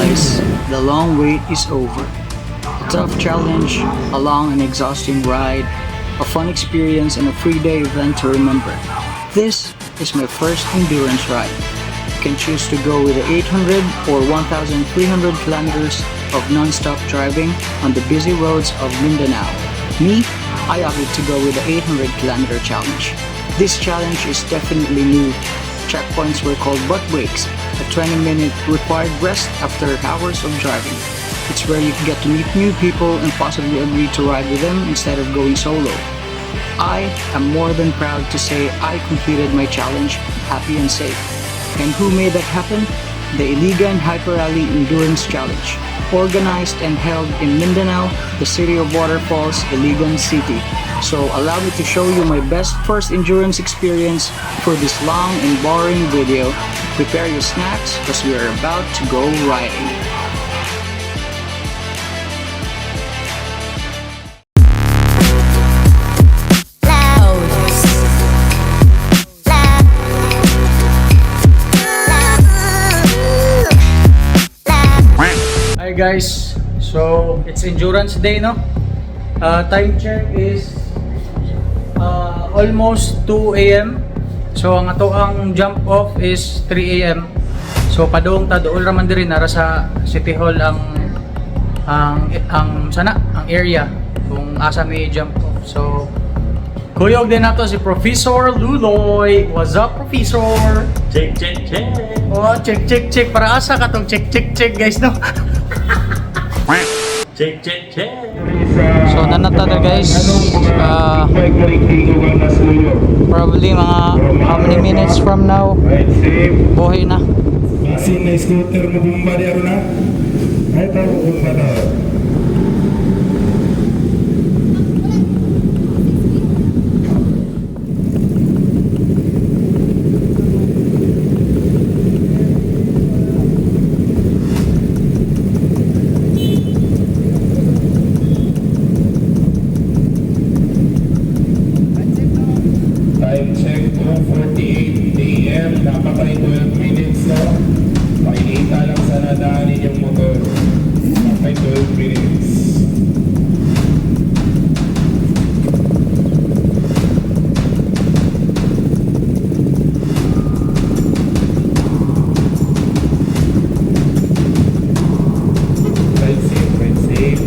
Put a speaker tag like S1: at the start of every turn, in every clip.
S1: guys, the long wait is over. A tough challenge, a long and exhausting ride, a fun experience and a 3-day event to remember. This is my first endurance ride. You can choose to go with the 800 or 1,300 kilometers of non-stop driving on the busy roads of Mindanao. Me, I opted to go with the 800 kilometer challenge. This challenge is definitely new. Checkpoints were called butt breaks, a 20-minute required rest after hours of driving. It's where you get to meet new people and possibly agree to ride with them instead of going solo. I am more than proud to say I completed my challenge happy and safe. And who made that happen? The Iligan Hyper Rally Endurance Challenge, organized and held in Mindanao, the city of waterfalls, Iligan City. So allow me to show you my best first endurance experience for this long and boring video. Prepare your snacks because we are about to go riding. Hi guys, so it's endurance day, no? Time check is almost 2 a.m. So ang ato ang jump off is 3 a.m. So padung ta dool raman diri nara sa City Hall ang area kung asa may jump off. So kuyog din nato si Professor Luloy. What's up, Professor?
S2: Check.
S1: Oh, check para asa ka tong check guys, no?
S2: Check.
S1: So nanata na guys, probably mga how many minutes from now buhay na.
S3: Masin na scooter mo bumba di aro na. Ay tayo bumba na. Time check 2:48 AM. Napakay 12 minutes na. Pakikita lang sa nadaanin yung motor. Napakay 12 minutes. Ride safe.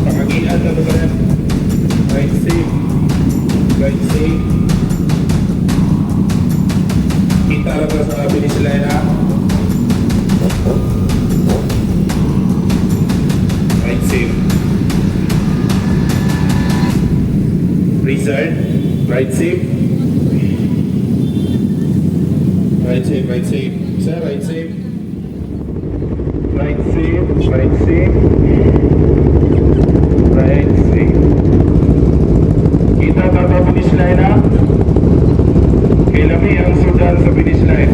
S3: Pakagian na ba yan? Ride safe. Kita lang ba sa finish line ha? Ride safe. Result. Ride safe. Sir, ride safe. Ride safe. Kita ba sa finish line ha? Kailangan ang sudan sa finish line.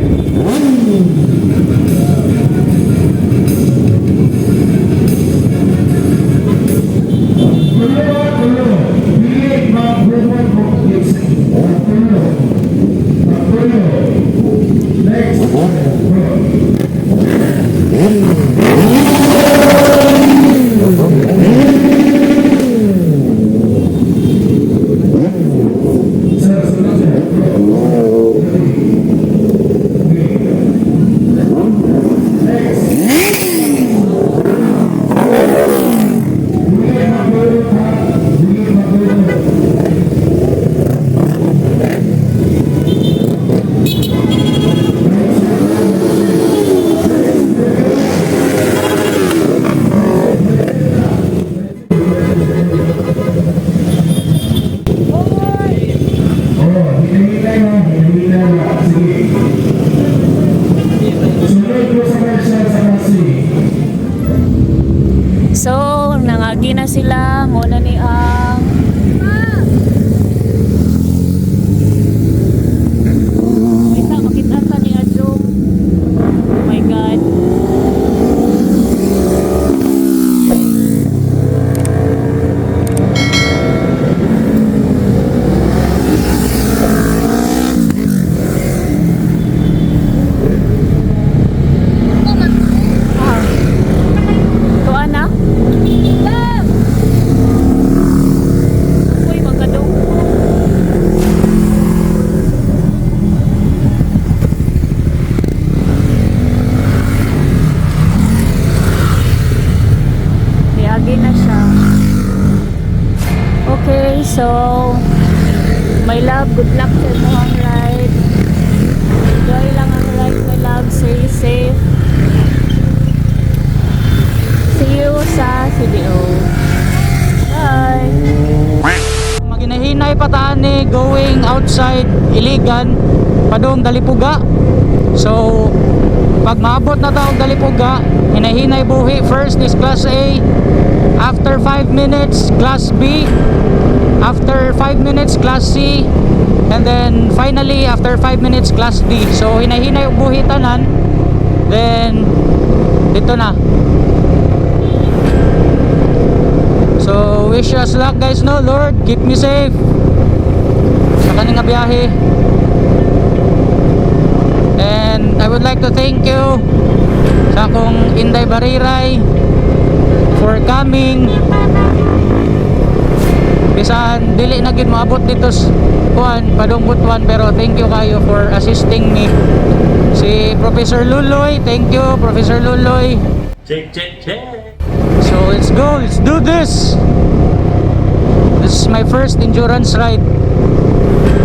S4: So, nangagi na sila. Muna ni ang makita ka ni Adjong. Oh my God. So, my love, good luck sa imo ang ride. Enjoy lang ang ride, my love. Stay safe. See you sa CDO. Bye!
S1: Maginahinay pataan ni going outside Iligan padung Dalipuga. So pag maabot na taong Dalipuga, hinahinay buhi. First is class A, after 5 minutes class B, after 5 minutes class C, and then finally after 5 minutes class D. So hinahinay buhi tanan, then dito na. So wish us luck guys, no Lord, keep me safe sa kaning nga biyahe. And I would like to thank you sa akong Inday Bariray for coming. Bisan dili na gid maabot dito kuan padung Butuan, pero thank you kayo for assisting me. Si Professor Luloy, thank you Professor Luloy.
S2: Check.
S1: So let's go, let's do this. This is my first endurance ride.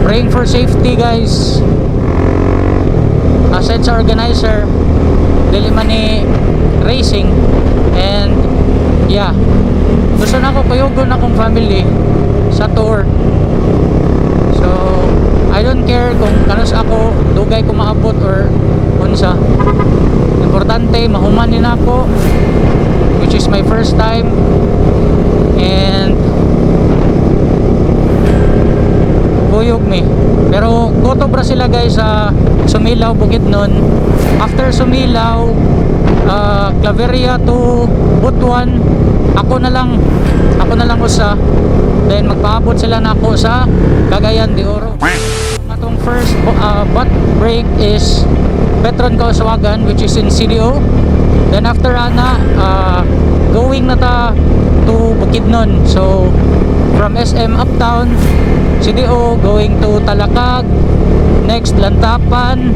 S1: Praying for safety guys. Aside sa organizer, dili man ni racing. And yeah, gusto na ako kuyugon akong family sa tour. So I don't care kung kanos ako, dugay ko maabot or unsa. Importante mahuman din ako, which is my first time. And kuyog me. Pero kotobra sila guys sa Sumilaw, Bukidnon. After Sumilaw, Claveria to Butuan, ako na lang usa. Then magpaabot sila na ako sa Cagayan de Oro. Atong first butt break is Petron Kauswagan, which is in CDO. Then after ana, going na ta to Bukidnon. So from SM Uptown, CDO, going to Talakag, next Lantapan,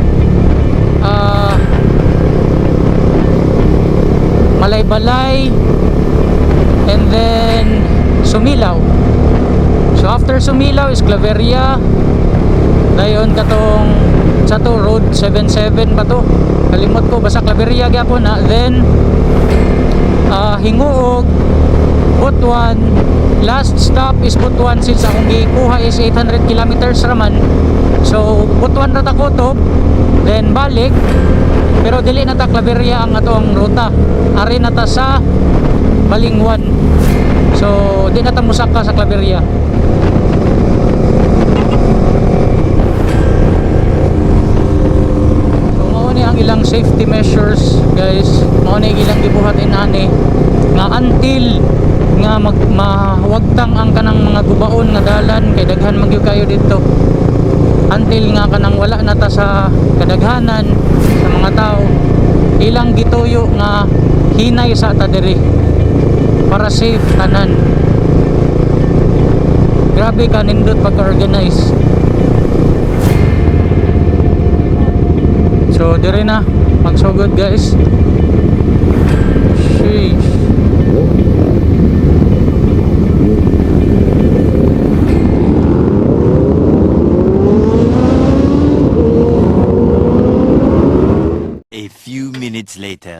S1: Malaybalay, and then Sumilaw. So after Sumilaw is Claveria. Dayon katong sa to road 77 ba to? Kalimot ko basta Claveria gyapon na. Then Hinguog, Butuan. Last stop is Butuan since akong gikuha is 800 kilometers raman. So Butuan ra ta kutob, then balik. Pero dili na ta Claveria ang atong ruta. Ari na ta sa Balingwan. So di na ta musaka sa Claveria. So mao ni ang ilang safety measures guys. Mao ni ilang gibuhat inani nga until nga mawagtang ang kanang mga gubaon nga dalan kay daghan magyud kayo dito. Until nga kanang wala na ta sa kadaghanan sa mga tao, ilang gituyo nga hinay sa ta diri para safe tanan. Grabe ka nindot pagka-organize. So diri na magsugod guys. Sheesh.
S2: A few minutes later.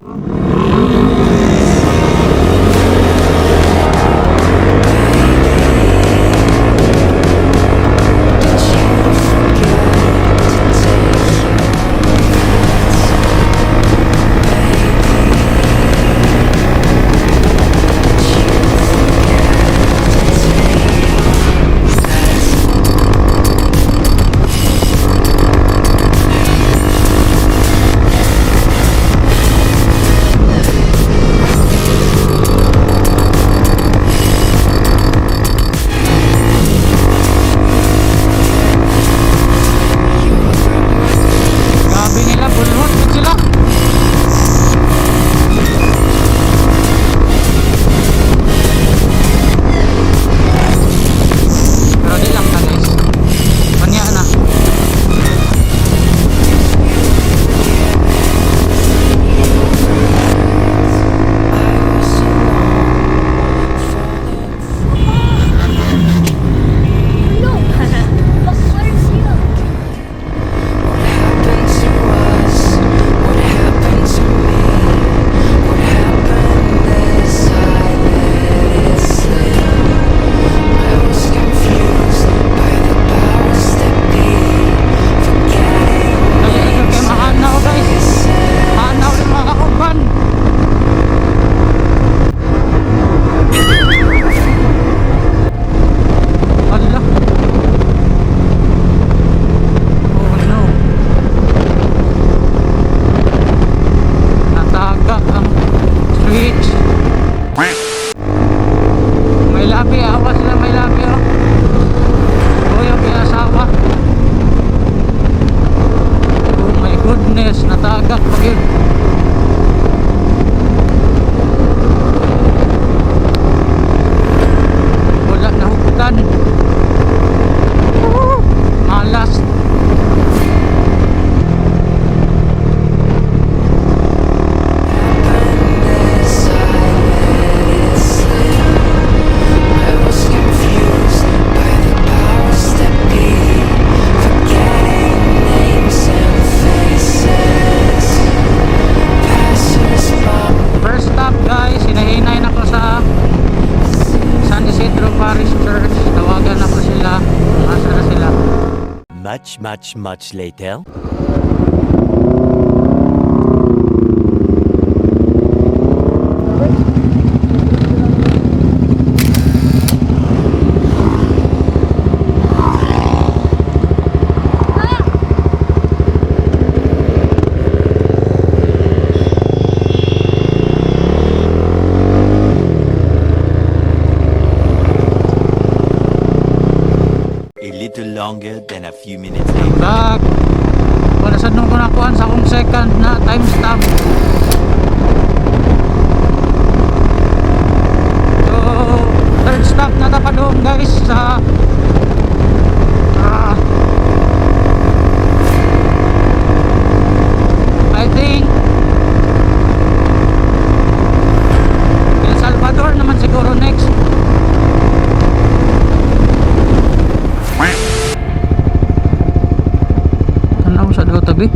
S2: much later. A little longer than a few minutes later.
S1: Back. Wala sa nung kunakuhan sa akong second na time stamp. So, third stop na tapadong guys sa I think El Salvador naman siguro next. Tanaw sa daw tabi.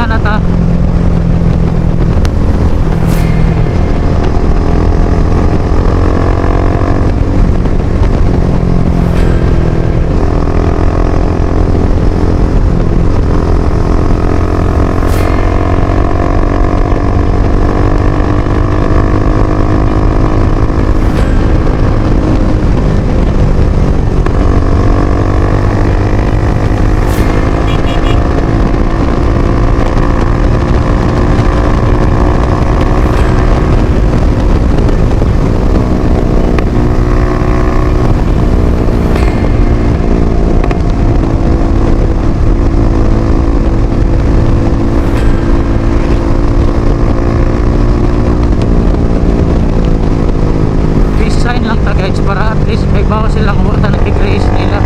S1: Umpisa na ta. Para at least may bawas silang wata nag-grace nila.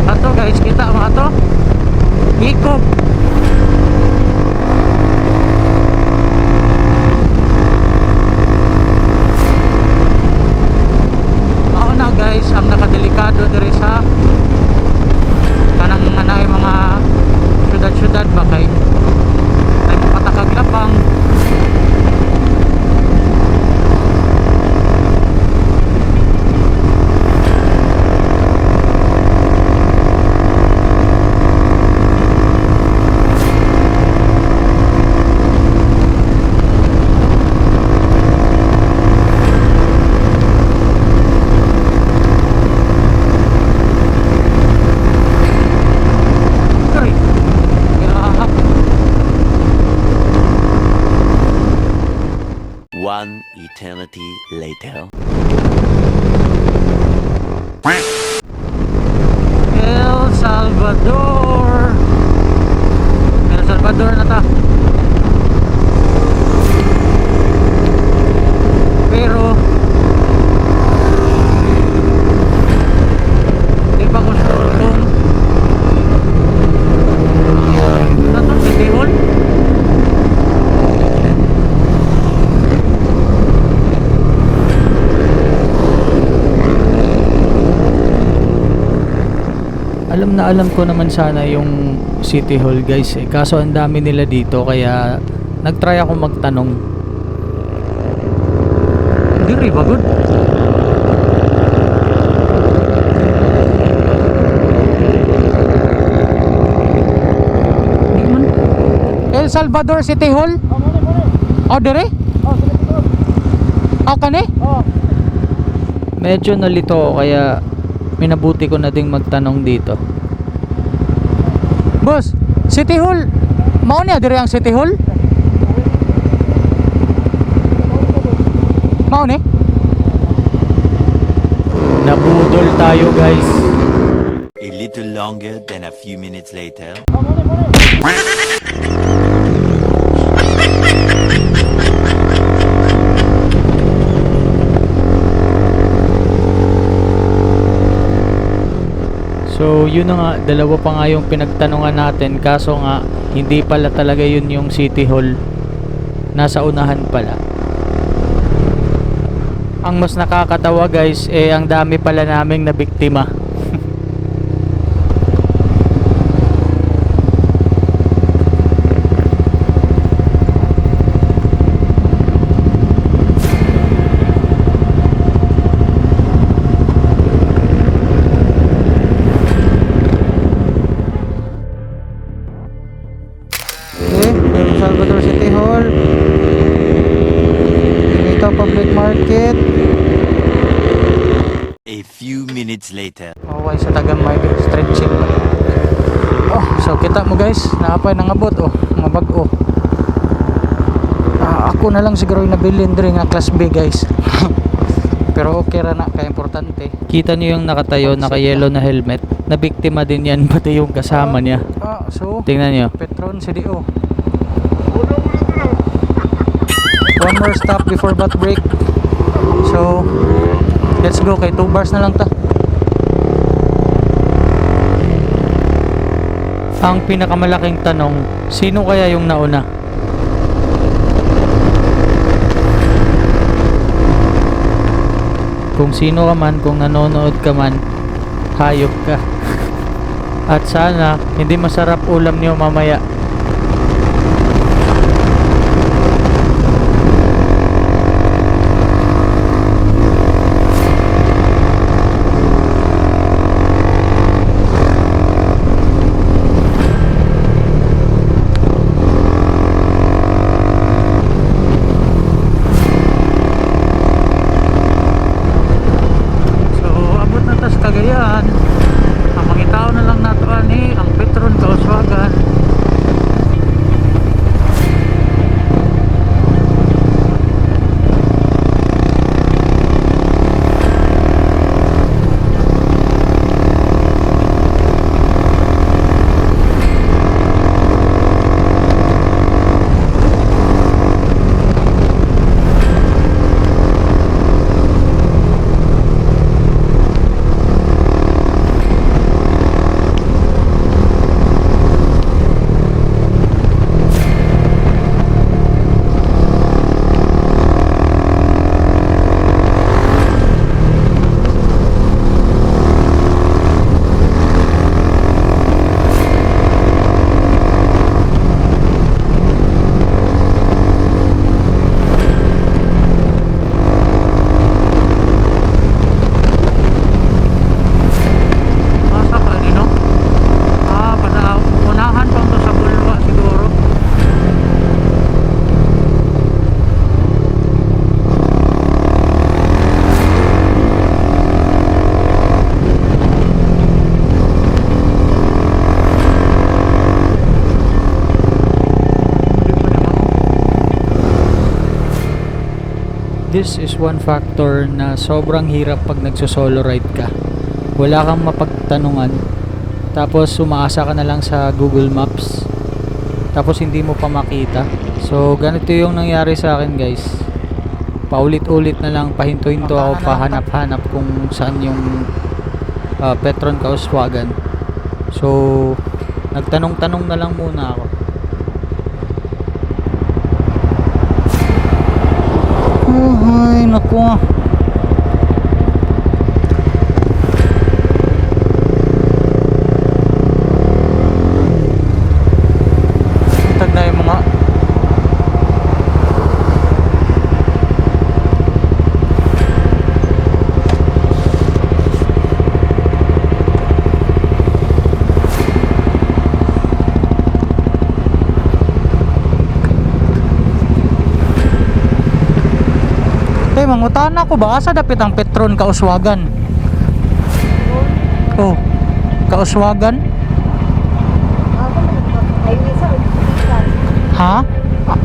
S1: Ato guys, kita mga to hikop. Guys, ang nakadelikado diri sa kanang nanay mga syudad-syudad ba kay ay patakag lapang.
S2: One eternity later.
S1: El Salvador. El Salvador na ta. Pero di ba ko sure kung nato si Tihol. Alam ko naman sana yung City Hall guys eh. Kaso ang dami nila dito kaya nagtry ako magtanong. Hindi ba good? El Salvador City Hall? Oh, dire? Oh, kani? Medyo nalito ako kaya minabuti ko na ding magtanong dito. Boss, City Hall. Mao niya dire ang City Hall? Mao ni? Nabudol tayo, guys.
S2: A little longer than a few minutes later.
S1: So yun na nga, dalawa pa nga yung pinagtanungan natin. Kaso nga, hindi pala talaga yun yung City Hall. Nasa unahan pala. Ang mas nakakatawa guys, eh ang dami pala naming nabiktima. Salvador City Hall. Dito public market.
S2: A few minutes later.
S1: Okay, sa Tagamay stretching. Oh, so kita mo guys, naapay nang abot oh, mga bag-o. Ako na lang siguro yung nabilin diri nga class B guys. Pero okay ra na, kaya importante. Kita niyo yung nakatayo, naka-yellow na helmet. Nabiktima din yan, pati yung kasama niya. So tingnan niyo. Petron CDO. One more stop before bath break. So let's go, kay 2 bars na lang ta.
S5: Ang pinakamalaking tanong, sino kaya yung nauna? Kung sino ka man, kung nanonood ka man, hayop ka. At sana hindi masarap ulam niyo mamaya. So abot na tas Cagayan. Ang mangitaw na lang nato ani ang Petron Kauswagan. Masa pa ni no? Pada unahan pa to sa Bulwa siguro. This is one factor na sobrang hirap pag nagso-solo ride ka. Wala kang mapagtanungan. Tapos umaasa ka na lang sa Google Maps. Tapos hindi mo pa makita. So ganito yung nangyari sa akin, guys. Paulit-ulit na lang pahinto-hinto ako, pahanap-hanap kung saan yung Petron Kauswagan. So nagtanong-tanong na lang muna ako. Ay, naku. Tag na yung mga mangutana ko ba asa dapit ang Petron Kauswagan? Oh, Kauswagan? Ha?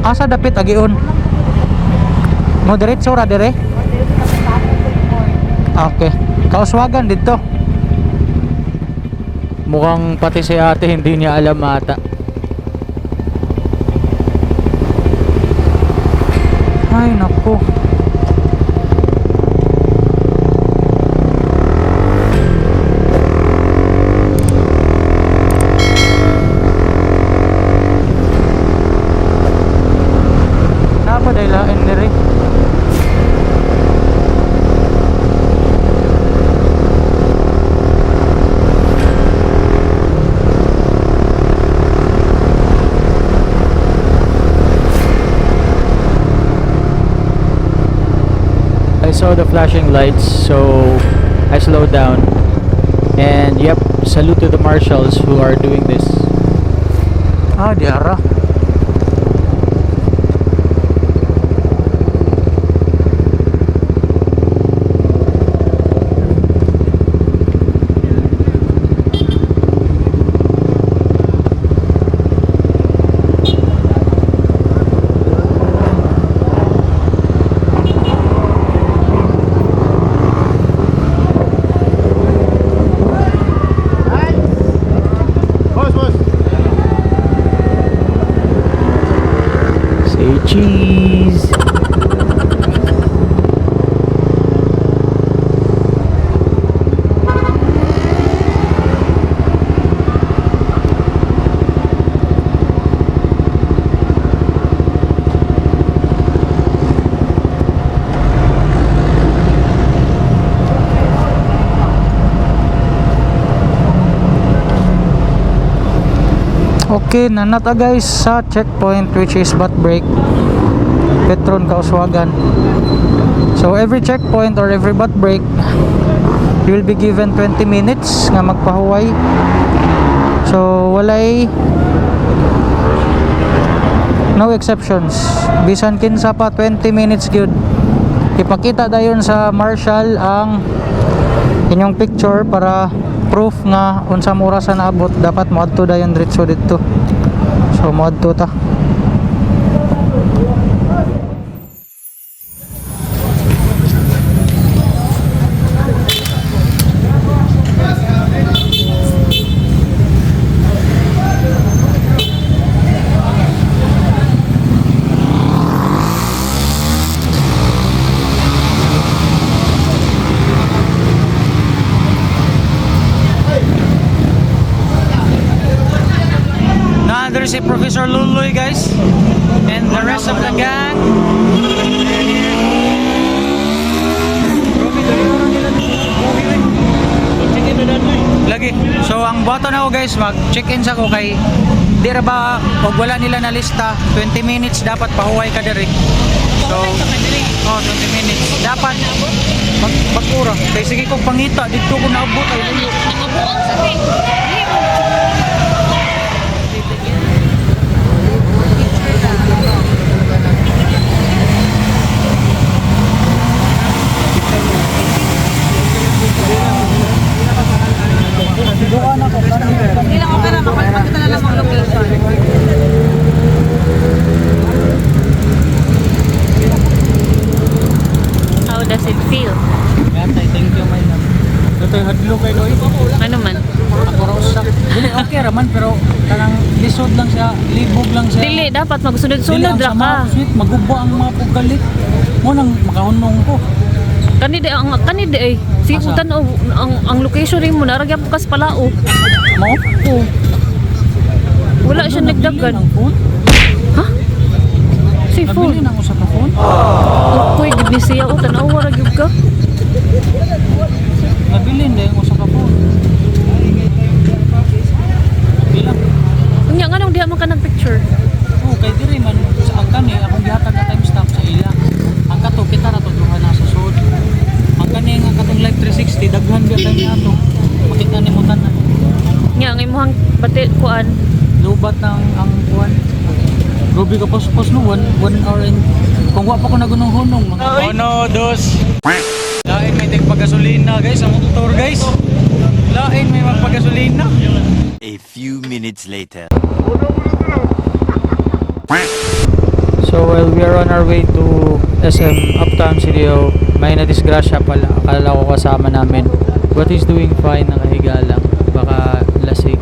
S5: Asa dapit agion? Mo diretso ra dire? Okay. Kauswagan dito. Mukhang pati si ate hindi niya alam ata. Ay naku. Padailain ni Ray. I saw the flashing lights, so I slowed down. And yep, salute to the marshals who are doing this. Diara. Cheese. Okay, nanata guys sa checkpoint which is Batbrake, Petron Kauswagan. So every checkpoint or every Batbrake, you will be given 20 minutes nga magpahuway. So walay no exceptions. Bisan kinsa pa 20 minutes gyud. Ipakita dayon sa marshal ang inyong picture para proof nga unsa mura sa naabot, dapat moadto dayon diretso dito. So moadto ta. There's si Professor Luloy guys and the rest of the gang. Lagi. So ang button ako guys, mag-check-in sa ko kay di ra ba og wala nila na lista 20 minutes dapat pahuway ka diri. So 20 minutes dapat magpura kay sige kog pangita dito ko naabot ay layo.
S6: Hindi lang okay na, makapagpakita na lang ang location.
S4: How does it feel?
S5: Thank you my love. Totoy hadlo kay Doy.
S4: Ano man?
S5: Ako raw sa dili okay raman pero kanang lisod lang siya, libog lang siya.
S4: Dili, dapat magsunod-sunod ra ka.
S5: Sweet, magubo ang mga pugalit. Mo nang makahunong ko.
S4: Kani di ay. Sige
S5: Asa?
S4: kung tanaw, ang location rin mo, naragyan ko kas palao.
S5: Mo?
S4: Oo. Wala siya nagdagan.
S5: Ang phone?
S4: Ha? Si
S5: Nabili
S4: phone.
S5: nang usa ka phone?
S4: Uy, gid siya. O, tanaw, wara gyud ka.
S5: Nabili na yung usa ka phone. Bilang.
S4: Unya, nga nung diha man ka nag-picture.
S5: Oh, kay diri man sa ang kani akong gihatag na timestamp sa ila. Ang kato kita ra to duha na sa sud. Ang kani nga katong live 360 daghan gyud time ato. Makita nimo tanan.
S4: Nya, ang imuhang bati kuan.
S5: Lubat ng ang kuan. Ruby ka pos no 1 hour and kung wa pa ko nagunong-hunong mga no dos. Lain may tigpagasolina guys ang motor guys. Lain may magpagasolina.
S2: A few minutes later.
S5: So while we are on our way to SM Uptown CDO, may nadisgrasya pala. Akala ko kasama namin. But he's doing fine, nakahiga lang. Baka lasing.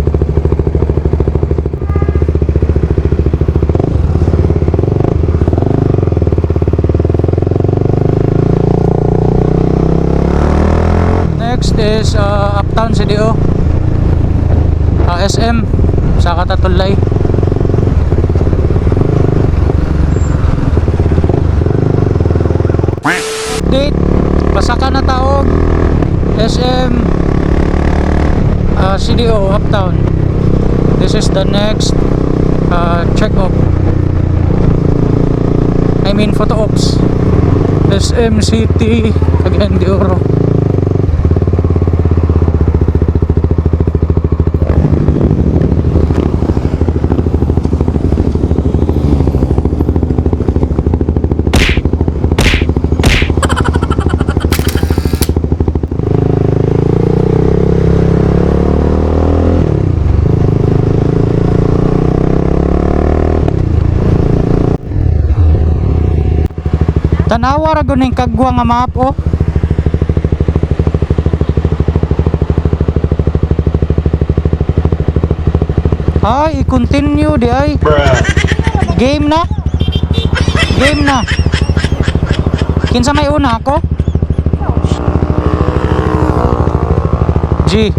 S5: Next is Uptown CDO, SM sa Katatulay. Update, pasaka na taog SM CDO Uptown. This is the next check-up, I mean photo ops. SM City Cagayan de Oro. Tanawa ra guning kagwa nga map oh. Ay, i-continue di ay. Game na. Game na. Kinsa may una ako? G.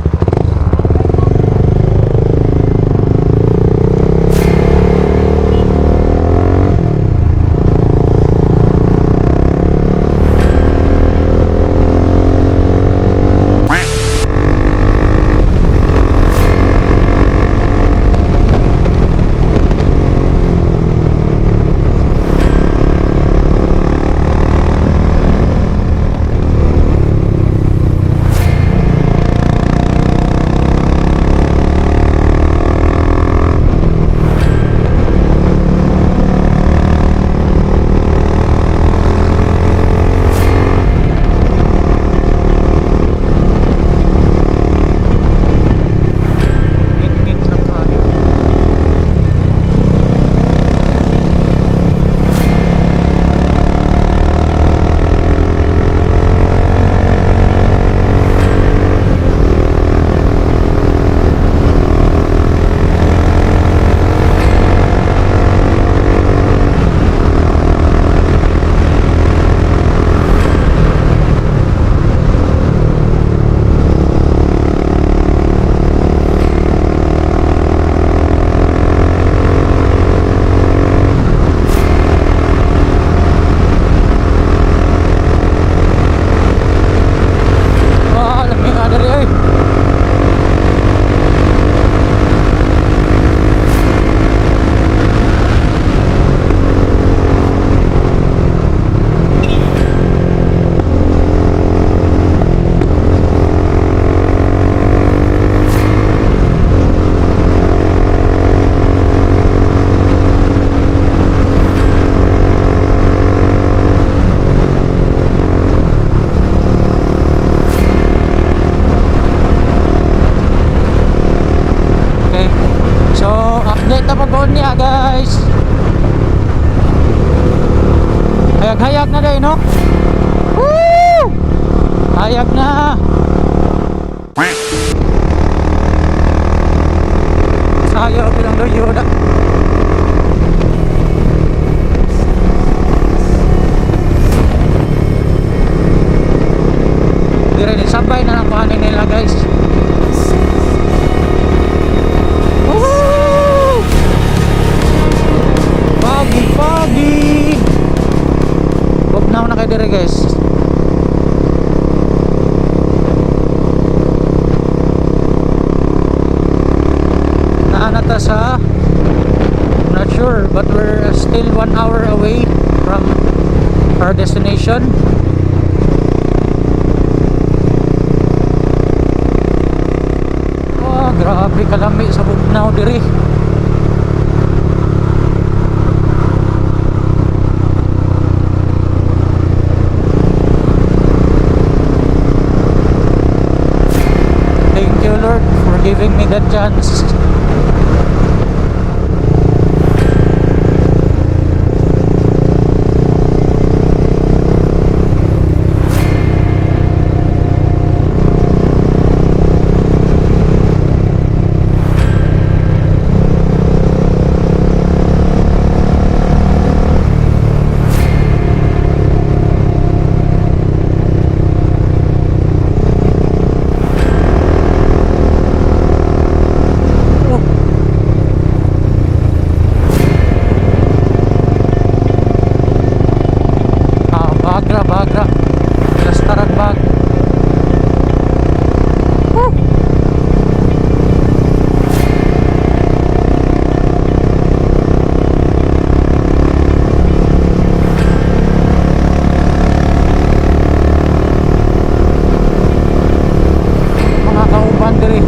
S5: na pag niya guys. Hayag-hayag na day no. Woo! Hayag na. Sayo bilang doyo na. Dire ni sabay na lang pahanin nila guys. Woo! Pagi. Huwag na kayo dire guys. Naanata sa not sure but we're still 1 hour away from our destination. Oh, grabe kalami sa bugnaw diri. Thank you Lord for giving me that chance. Bagra Lastaran bag. Mga kauban diri.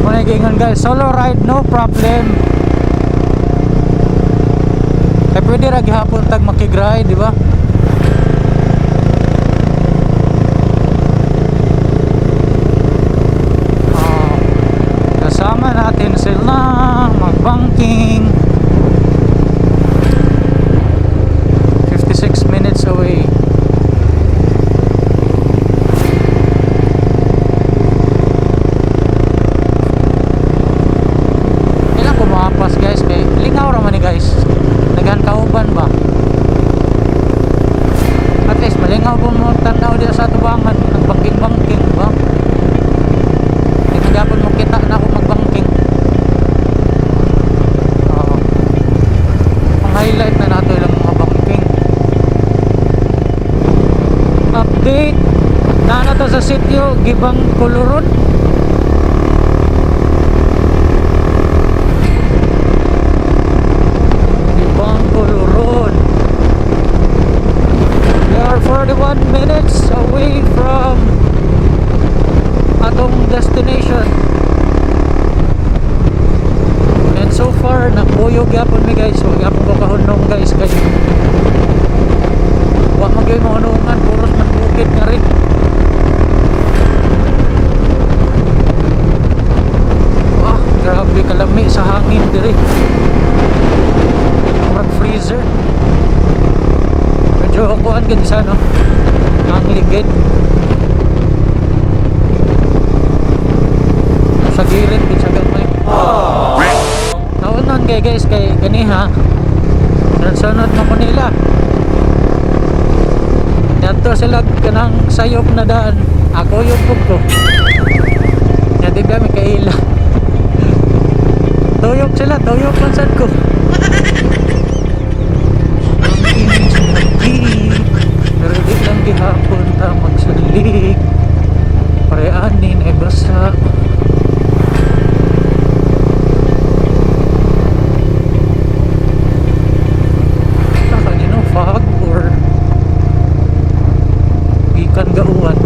S5: Muna gingon guys, solo ride no problem. Kaya pwede ra gihapon tag makigray, di ba? Kasama natin sila magbangking. 56 minutes away. Ilang kumapas guys, kay lingaw raman ni guys. Dagan kauban ba? At least malingaw po mo tanaw dito sa tubangan. Nagbangking-bangking ba? Hindi magyapon mo kita na ako magbangking. Ang highlight na nato ilang mga bangking. Update na nato sa sitio Gibang Kuluron. We are 41 minutes away from atong destination. And so far nakuyog yapon mi guys. Huwag yapon ko kahunong guys kay huwag magyoy mahunungan. Puros man bukid nga rin. Wah, grabe kalami sa hangin diri. Murag freezer. Medyo kuhaan ka di sana ang ligid sa girit din sa gamay. Naunan kay guys kay ganiha sunod mo ko nila dito sila kanang sayop na daan. Ako yung ko hindi ba may kaila tuyok sila, tuyok pansan ko. Pero di lang gihapon ta magsalig pareanin ay basa. Kanino fog or ikan gauan.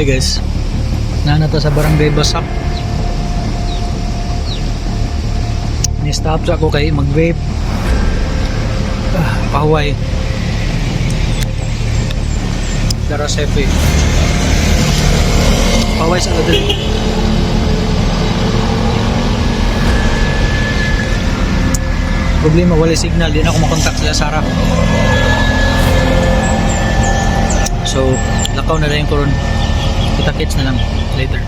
S1: guys. Nanata sa Barangay Basak. Ni-stop sa ako kay mag-vape. Pahuway. Darasepe. Pahuway sa kadali. Problema, wala signal. Di na ako makontak sila Sarah. So, lakaw na rin ko ron. Kita-kits na lang later.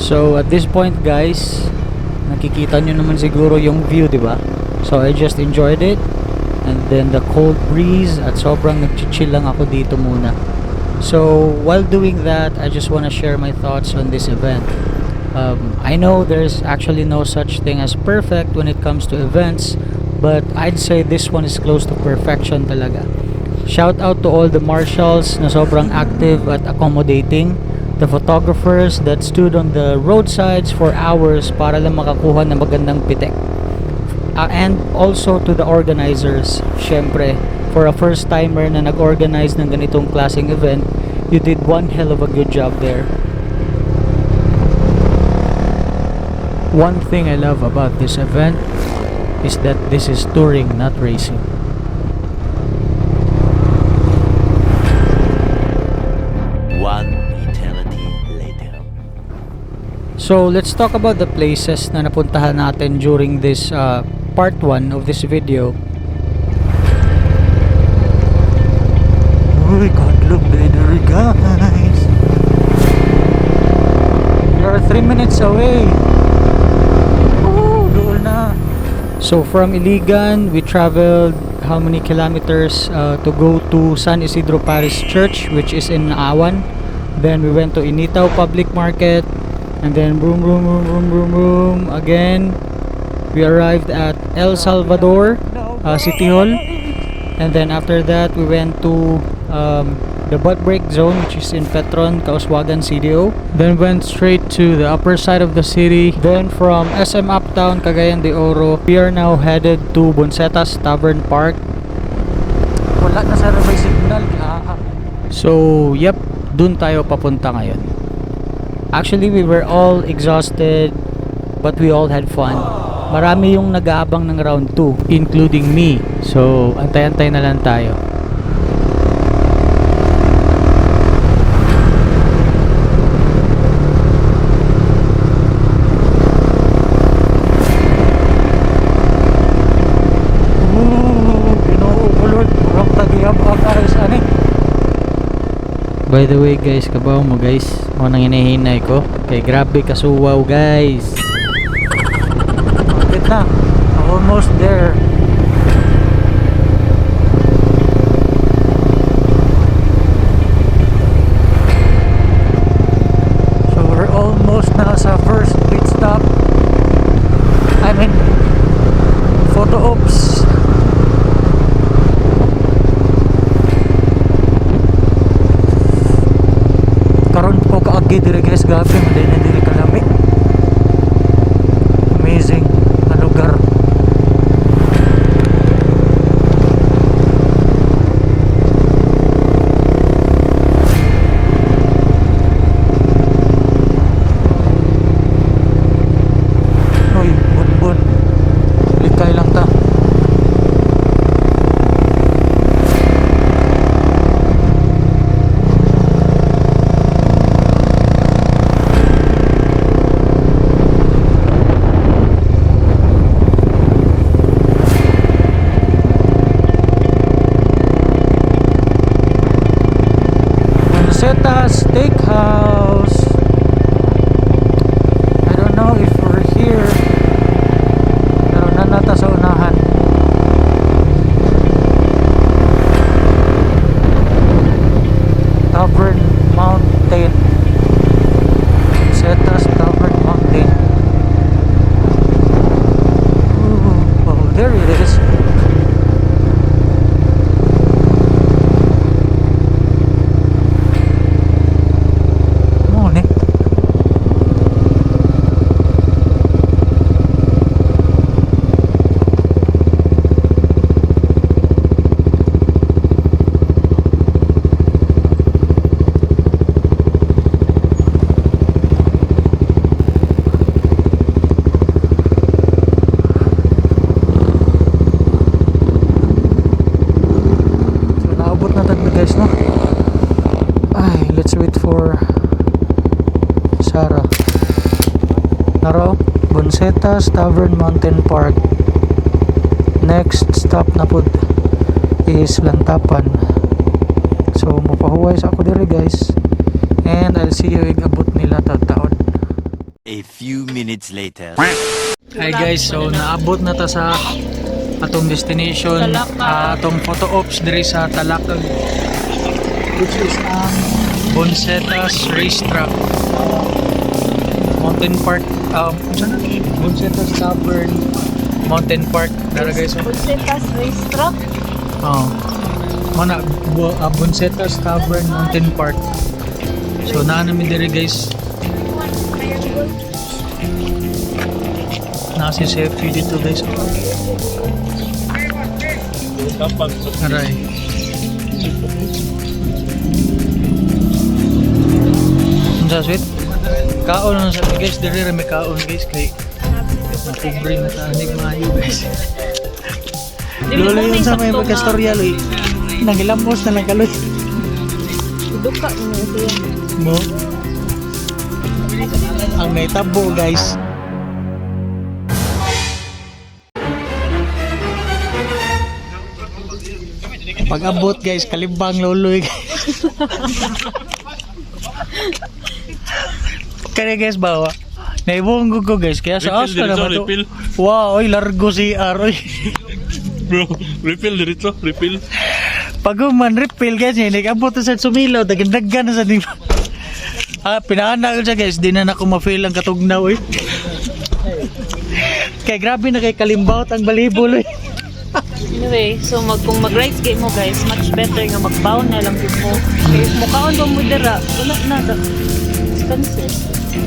S1: So at this point guys, nakikita nyo naman siguro yung view, di ba? So I just enjoyed it, and then the cold breeze, at sobrang nag-chill lang ako dito muna. So while doing that, I just want to share my thoughts on this event. I know there's actually no such thing as perfect when it comes to events, but I'd say this one is close to perfection talaga. Shout out to all the marshals na sobrang active at accommodating, the photographers that stood on the roadsides for hours para lang makakuha ng magandang pitik, and also to the organizers. Syempre, for a first timer na nag-organize ng ganitong klaseng event, you did one hell of a good job there. One thing I love about this event is that this is touring, not racing. So let's talk about the places na napuntahan natin during this part 1 of this video. Oh God, look there guys. We are 3 minutes away. Oh, doon na. So from Iligan, we traveled how many kilometers to go to San Isidro Parish Church, which is in Naawan. Then we went to Initaw Public Market. And then boom, boom, boom, boom, boom, boom. Again, we arrived at El Salvador City Hall. And then after that, we went to the butt brake zone, which is in Petron, Kauswagan, CDO. Then went straight to the upper side of the city. Then from SM Uptown, Cagayan de Oro, we are now headed to Bonsetas Tavern Park. Wala na sa may signal. So, yep, dun tayo papunta ngayon. Actually, we were all exhausted, but we all had fun. Marami yung nag-aabang ng round 2, including me. So, antay-antay na lang tayo. By the way guys, kabaw mo guys, ako nang hinihinay ko. Kay grabe kasuwaw guys. Bakit na? Almost there. So we're almost na sa first pit stop. I mean, photo ops. Karon ko kaagi dire guys, gabi maday na dire kalami. Amazing na lugar.
S5: Sara. Naro, Bonsetas Tavern Mountain Park. Next stop na pud is Lantapan. So mapahuway sa ako diri guys. And I'll see you ig abot nila taon.
S2: A few minutes later.
S5: Hi guys, so naabot na ta sa atong destination, atong photo ops diri sa Talakag, which is ang Bonsetas Racetrack Mountain Park. Bonsetas Tavern Mountain Park. Dara guys.
S4: Bonsetas Racetrack.
S5: Oh. Mana Bonsetas Tavern Mountain Park. So naa namin diri guys. Nasi safety dito guys. Aray. Unsa sweet? Kaon na sa guys, diri ra may kaon guys kay mapobre na tanig maayo guys. Lolo yun sa may magkastorya loy. Nagilambos na lang kaloy.
S4: Duka mo ito.
S5: Mo. Ang may tabo guys. Pag-abot guys, kalimbang loloy guys. Kaya guys bawa. Naibunggo ko guys, kaya sa asa naman to. Wow, oy largo si Aroy.
S3: Bro, refill dito, refill.
S5: Pag man refill guys, nag-abot sa sumilaw, dagdag na sa di. Pinahana ko siya guys, di na ako ma-feel ang katugnaw eh. Kaya grabe na kay kalimbawt ang balibol eh.
S4: Anyway, so kung mag-rides game mo guys, much better nga mag-bound na lang din mo. Okay, mukhaon ba mo dira? Wala na da.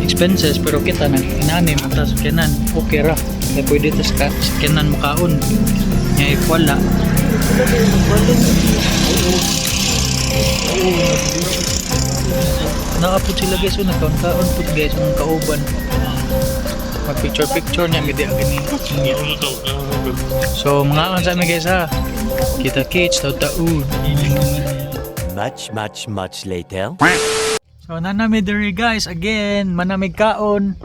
S5: Expenses pero kita nang inanim ta sa kanan. Okay ra. Kaya pwede ta sa kanan makaon. Ngay wala. Nakapot sila guys, nagkaon-kaon pud guys ang kauban. Mag-picture niya gidi ang ganito. So mga sa amin guys ha. Kita kits taud-taud.
S2: Much later.
S5: So nanami diri guys again, manamig kaon.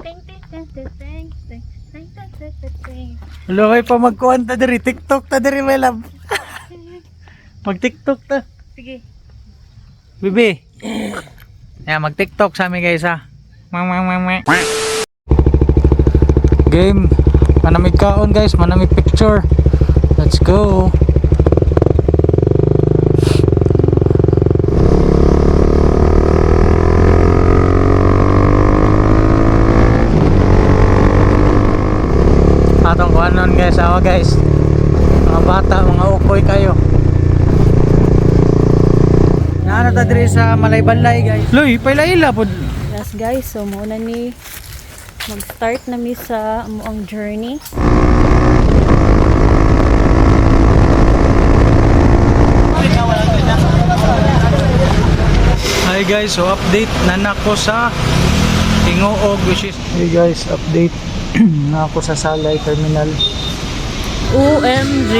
S5: Luhay pa magkuhan ta diri, TikTok ta diri my love. Mag TikTok ta.
S4: Sige.
S5: Bibi. Mag TikTok sa amin guys ha. Game. Manamig kaon guys, manamig picture. Let's go. Atong kuhanon guys, awa guys. Mga bata, mga ukoy kayo. Naano ta diri sa Malay-Balay guys. Loy, paila-ila pod.
S4: Yes guys, so muna ni mag-start na mi sa amuang journey.
S5: Hi guys, so update na nako sa Tingoog, which is hey guys, update na ako sa Salay Terminal.
S4: OMG!